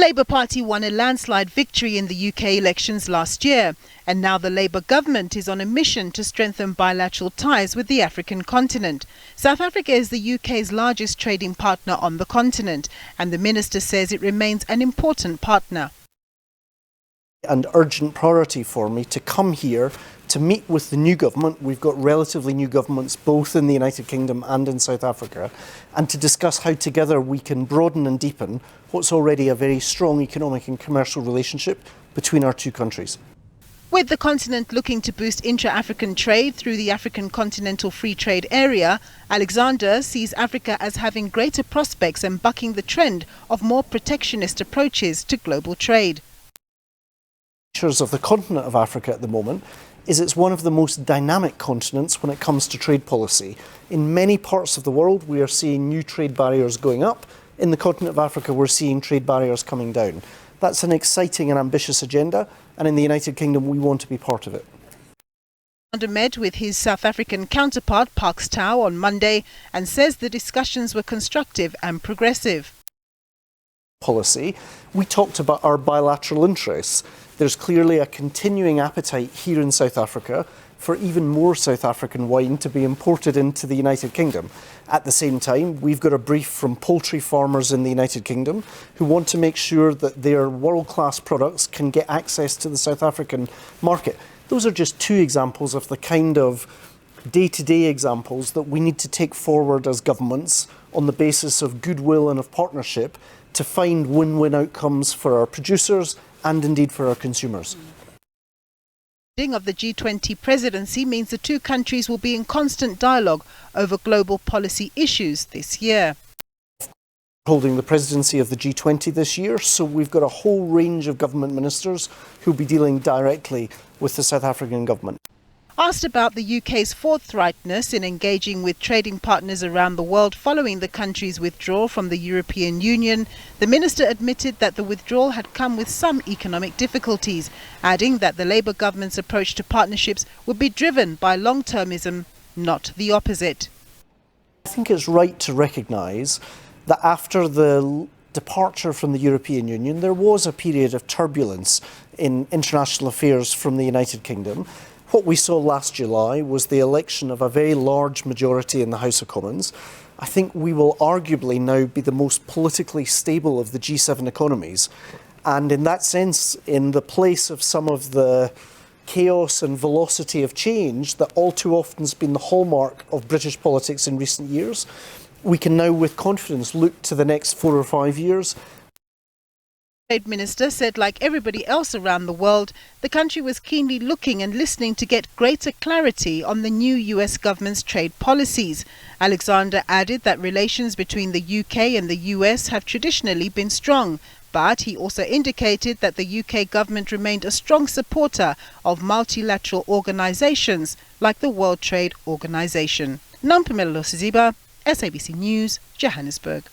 Labour Party won a landslide victory in the UK elections last year, and now the Labour government is on a mission to strengthen bilateral ties with the African continent. South Africa is the UK's largest trading partner on the continent, and the minister says it remains an important partner. And urgent priority for me to come here to meet with the new government. We've got relatively new governments both in the United Kingdom and in South Africa, and to discuss how together we can broaden and deepen what's already a very strong economic and commercial relationship between our two countries. With the continent looking to boost intra-African trade through the African Continental Free Trade Area, Alexander sees Africa as having greater prospects and bucking the trend of more protectionist approaches to global trade. Of the continent of Africa at the moment is it's one of the most dynamic continents when it comes to trade policy. In many parts of the world we are seeing new trade barriers going up. In the continent of Africa we're seeing trade barriers coming down. That's an exciting and ambitious agenda, and in the United Kingdom we want to be part of it. Alexander met with his South African counterpart Parks Tau on Monday and says the discussions were constructive and progressive. Policy, we talked about our bilateral interests. There's clearly a continuing appetite here in South Africa for even more South African wine to be imported into the United Kingdom. At the same time, we've got a brief from poultry farmers in the United Kingdom who want to make sure that their world-class products can get access to the South African market. Those are just two examples of the kind of day-to-day examples that we need to take forward as governments on the basis of goodwill and of partnership to find win-win outcomes for our producers and indeed for our consumers. Of the G20 presidency means the two countries will be in constant dialogue over global policy issues this year. Holding the presidency of the G20 this year, so we've got a whole range of government ministers who'll be dealing directly with the South African government. Asked about the UK's forthrightness in engaging with trading partners around the world following the country's withdrawal from the European Union, the minister admitted that the withdrawal had come with some economic difficulties, adding that the Labour government's approach to partnerships would be driven by long-termism, not the opposite. I think it's right to recognise that after the departure from the European Union, there was a period of turbulence in international affairs from the United Kingdom. What we saw last July was the election of a very large majority in the House of Commons. I think we will arguably now be the most politically stable of the G7 economies. And in that sense, in the place of some of the chaos and velocity of change that all too often has been the hallmark of British politics in recent years, we can now with confidence look to the next 4 or 5 years. The Trade Minister said, like everybody else around the world, the country was keenly looking and listening to get greater clarity on the new US government's trade policies. Alexander added that relations between the UK and the US have traditionally been strong, but he also indicated that the UK government remained a strong supporter of multilateral organisations like the World Trade Organization. Nampumelo Siziba, SABC News, Johannesburg.